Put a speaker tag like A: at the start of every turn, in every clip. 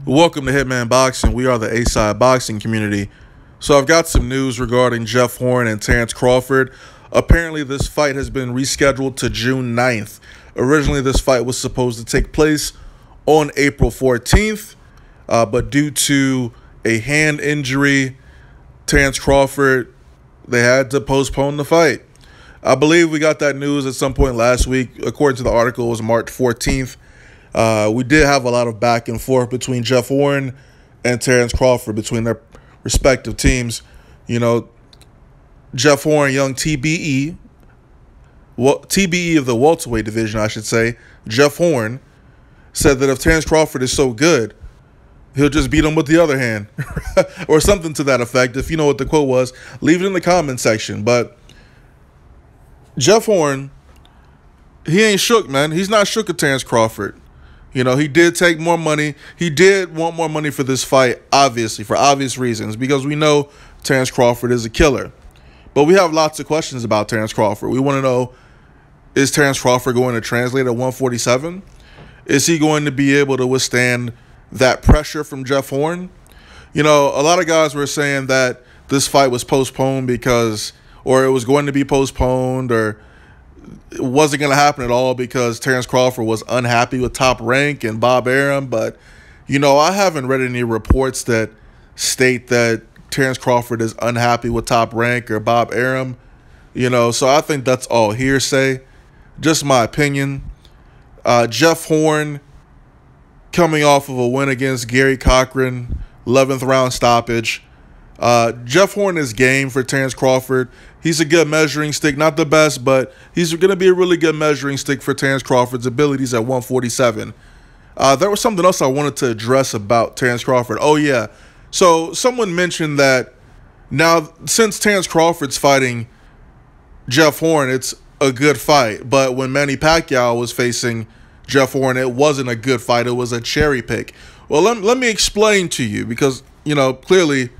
A: Welcome to Hitman Boxing. We are the A-Side boxing community. So I've got some news regarding Jeff Horn and Terence Crawford. Apparently this fight has been rescheduled to June 9th. Originally this fight was supposed to take place on April 14th, but due to a hand injury, Terence Crawford, they had to postpone the fight. I believe we got that news at some point last week. According to the article, it was March 14th. We did have a lot of back and forth between Jeff Horn and Terence Crawford between their respective teams. You know, Jeff Horn, young TBE of the welterweight division, I should say, Jeff Horn, said that if Terence Crawford is so good, he'll just beat him with the other hand or something to that effect. If you know what the quote was, leave it in the comment section. But Jeff Horn, he ain't shook, man. He's not shook at Terence Crawford. You know, he did take more money. He did want more money for this fight, obviously, for obvious reasons, because we know Terence Crawford is a killer. But we have lots of questions about Terence Crawford. We want to know, is Terence Crawford going to translate at 147? Is he going to be able to withstand that pressure from Jeff Horn? You know, a lot of guys were saying that this fight was postponed because, or it was going to be postponed, or it wasn't going to happen at all because Terence Crawford was unhappy with Top Rank and Bob Arum. But, you know, I haven't read any reports that state that Terence Crawford is unhappy with Top Rank or Bob Arum. You know, so I think that's all hearsay. Just my opinion. Jeff Horn, coming off of a win against Gary Cochran, 11th round stoppage. Jeff Horn is game for Terence Crawford. He's a good measuring stick, not the best, but he's going to be a really good measuring stick for Terence Crawford's abilities at 147. There was something else I wanted to address about Terence Crawford. Oh, yeah. So someone mentioned that now since Terence Crawford's fighting Jeff Horn, it's a good fight. But when Manny Pacquiao was facing Jeff Horn, it wasn't a good fight. It was a cherry pick. Well, let me explain to you because, you know, clearly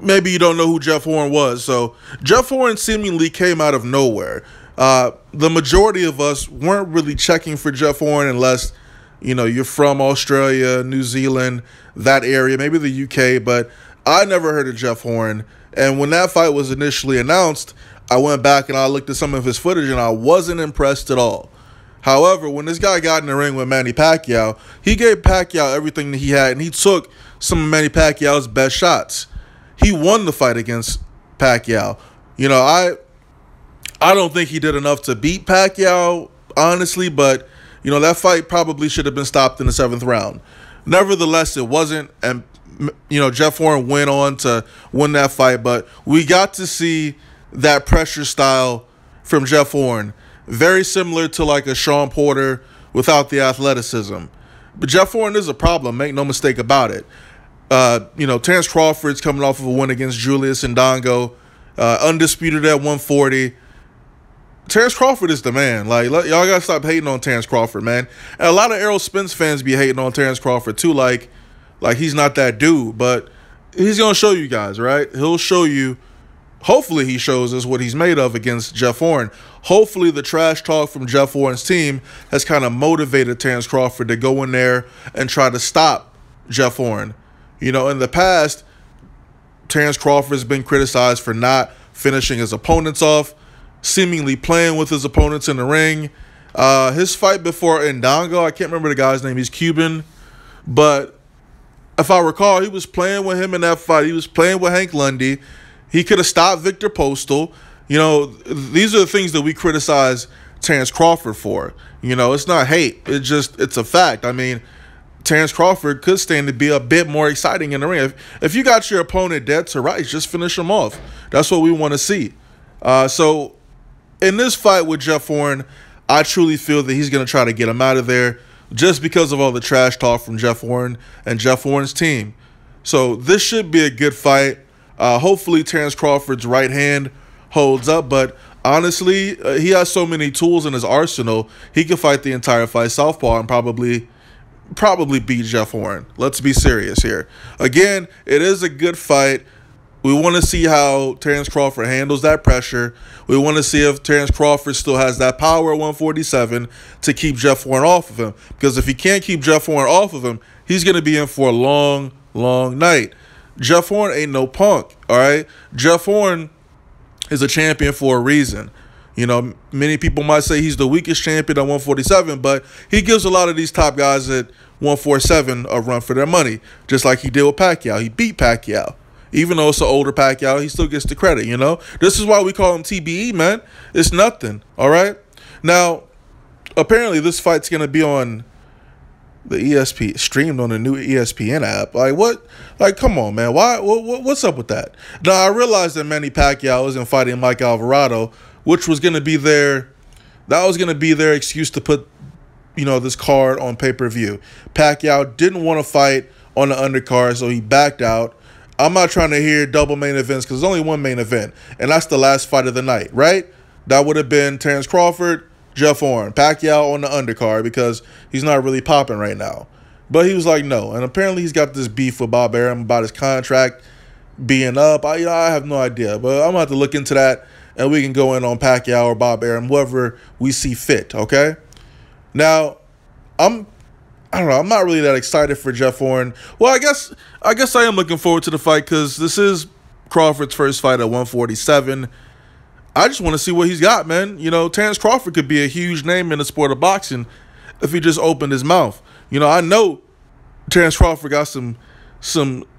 A: maybe you don't know who Jeff Horn was. So Jeff Horn seemingly came out of nowhere. The majority of us weren't really checking for Jeff Horn unless, you know, you're from Australia, New Zealand, that area, maybe the UK, but I never heard of Jeff Horn. And when that fight was initially announced, I went back and I looked at some of his footage and I wasn't impressed at all. However, when this guy got in the ring with Manny Pacquiao, he gave Pacquiao everything that he had, and he took some of Manny Pacquiao's best shots. He won the fight against Pacquiao. You know, I don't think he did enough to beat Pacquiao, honestly, but, you know, that fight probably should have been stopped in the 7th round. Nevertheless, it wasn't, and, you know, Jeff Horn went on to win that fight, but we got to see that pressure style from Jeff Horn, very similar to like a Sean Porter without the athleticism. But Jeff Horn is a problem, make no mistake about it. You know, Terence Crawford's coming off of a win against Julius Ndongo, undisputed at 140. Terence Crawford is the man. Like, y'all gotta stop hating on Terence Crawford, man. And a lot of Errol Spence fans be hating on Terence Crawford too, like he's not that dude. But he's gonna show you guys, right? He'll show you. Hopefully he shows us what he's made of against Jeff Horn. Hopefully the trash talk from Jeff Horn's team has kind of motivated Terence Crawford to go in there and try to stop Jeff Horn. You know, in the past, Terence Crawford has been criticized for not finishing his opponents off, seemingly playing with his opponents in the ring. His fight before Ndongo, I can't remember the guy's name. He's Cuban. But if I recall, he was playing with him in that fight. He was playing with Hank Lundy. He could have stopped Victor Postal. You know, these are the things that we criticize Terence Crawford for. You know, it's not hate. It's a fact. I mean, Terence Crawford could stand to be a bit more exciting in the ring. If you got your opponent dead to rights, just finish him off. That's what we want to see. So in this fight with Jeff Horn, I truly feel that he's going to try to get him out of there just because of all the trash talk from Jeff Horn and Jeff Horn's team. So this should be a good fight. Hopefully Terence Crawford's right hand holds up, but honestly, he has so many tools in his arsenal, he could fight the entire fight southpaw and probably beat Jeff Horn. Let's be serious here. Again, it is a good fight. We want to see how Terence Crawford handles that pressure. We want to see if Terence Crawford still has that power at 147 to keep Jeff Horn off of him. Because if he can't keep Jeff Horn off of him, he's going to be in for a long, long night. Jeff Horn ain't no punk, all right? Jeff Horn is a champion for a reason. You know, many people might say he's the weakest champion at 147, but he gives a lot of these top guys at 147 a run for their money, just like he did with Pacquiao. He beat Pacquiao. Even though it's an older Pacquiao, he still gets the credit, you know? This is why we call him TBE, man. It's nothing, all right? Now, apparently this fight's going to be on the ESP, streamed on the new ESPN app. Like, what? Like, come on, man. Why? What's up with that? Now, I realized that Manny Pacquiao isn't fighting Mike Alvarado, which was going to be that was going to be their excuse to put, you know, this card on pay-per-view. Pacquiao didn't want to fight on the undercard, so he backed out. I'm not trying to hear double main events because there's only one main event, and that's the last fight of the night, right? That would have been Terence Crawford, Jeff Horn, Pacquiao on the undercard because he's not really popping right now. But he was like, no. And apparently he's got this beef with Bob Arum about his contract being up. I have no idea, but I'm going to have to look into that. And we can go in on Pacquiao or Bob Arum, whoever we see fit, okay? Now, I don't know. I'm not really that excited for Jeff Horn. Well, I guess I am looking forward to the fight because this is Crawford's first fight at 147. I just want to see what he's got, man. You know, Terence Crawford could be a huge name in the sport of boxing if he just opened his mouth. You know, I know Terence Crawford got some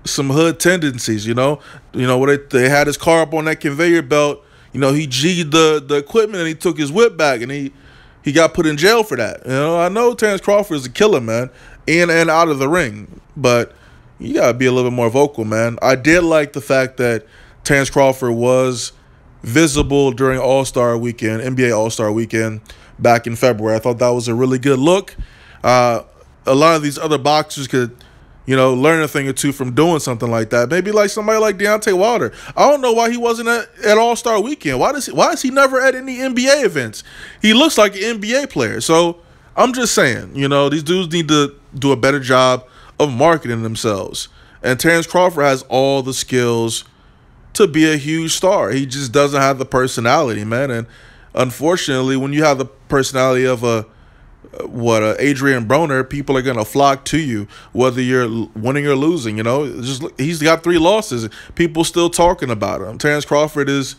A: hood tendencies, you know. You know, where they had his car up on that conveyor belt. You know, he G'd the equipment and he took his whip back and he got put in jail for that. You know, I know Terence Crawford is a killer, man, in and out of the ring. But you got to be a little bit more vocal, man. I did like the fact that Terence Crawford was visible during All-Star Weekend, NBA All-Star Weekend back in February. I thought that was a really good look. A lot of these other boxers could, you know, learn a thing or two from doing something like that. Maybe like somebody like Deontay Wilder. I don't know why he wasn't at All-Star Weekend. Why is he never at any NBA events? He looks like an NBA player. So I'm just saying, you know, these dudes need to do a better job of marketing themselves. And Terence Crawford has all the skills to be a huge star. He just doesn't have the personality, man. And unfortunately, when you have the personality of Adrian Broner, people are going to flock to you, whether you're winning or losing, you know. He's got 3 losses. People still talking about him. Terence Crawford is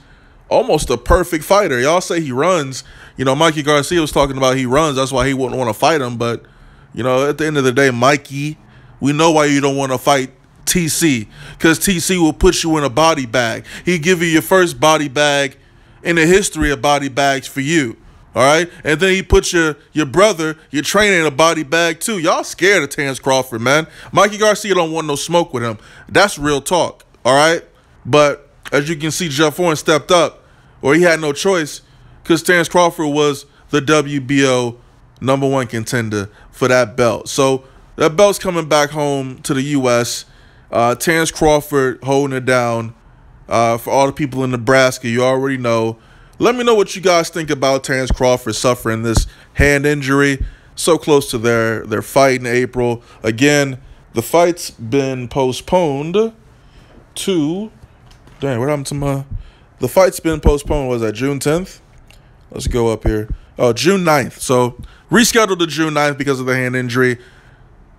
A: almost a perfect fighter. Y'all say he runs. You know, Mikey Garcia was talking about he runs. That's why he wouldn't want to fight him. But, you know, at the end of the day, Mikey, we know why you don't want to fight TC, because TC will put you in a body bag. He'll give you your first body bag in the history of body bags for you. All right, and then he puts your brother, your trainer, in a body bag too. Y'all scared of Terence Crawford, man. Mikey Garcia don't want no smoke with him. That's real talk. All right, but as you can see, Jeff Horn stepped up, or he had no choice, because Terence Crawford was the WBO #1 contender for that belt. So that belt's coming back home to the U.S. Terence Crawford holding it down. For all the people in Nebraska, you already know. Let me know what you guys think about Terence Crawford suffering this hand injury so close to their fight in April. Again, the fight's been postponed to... Dang, what happened to my... The fight's been postponed, was that June 10th? Let's go up here. Oh, June 9th. So, rescheduled to June 9th because of the hand injury.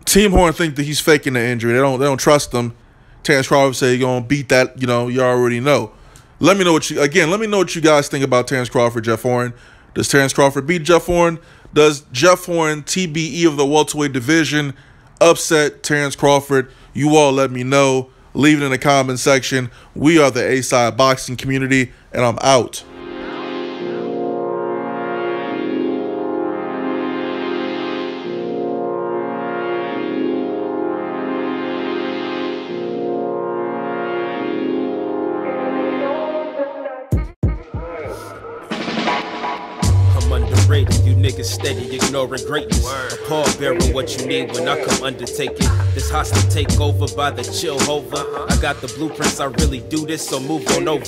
A: Team Horn think that he's faking the injury. They don't trust him. Terence Crawford say he's going to beat that, you know, you already know. Let me know what you guys think about Terence Crawford, Jeff Horn. Does Terence Crawford beat Jeff Horn? Does Jeff Horn, TBE of the welterweight division, upset Terence Crawford? You all let me know. Leave it in the comment section. We are the A-Side Boxing community, and I'm out.
B: You niggas steady ignoring greatness. A pallbearer, what you need when I come undertaking. This hostile takeover by the chill hover. I got the blueprints, I really do this, so move on over.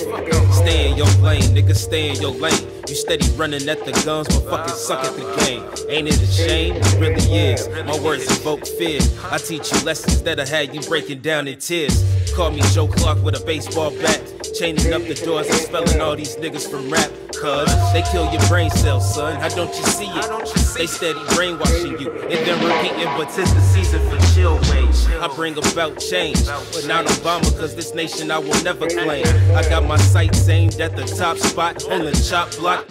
B: Stay in your lane, nigga, stay in your lane. You steady running at the guns, but fucking suck at the game. Ain't it a shame? It really is. My words evoke fear. I teach you lessons that'll have you breaking down in tears. Call me Joe Clark with a baseball bat. chaining up the doors, expelling all these niggas from rap. Cuz they kill your brain cells, son. How don't you see it? They steady brainwashing you and then repeating, but 'tis the season for chill wage. I bring about change, but not Obama, cause this nation I will never claim. I got my sights aimed at the top spot on the chop block.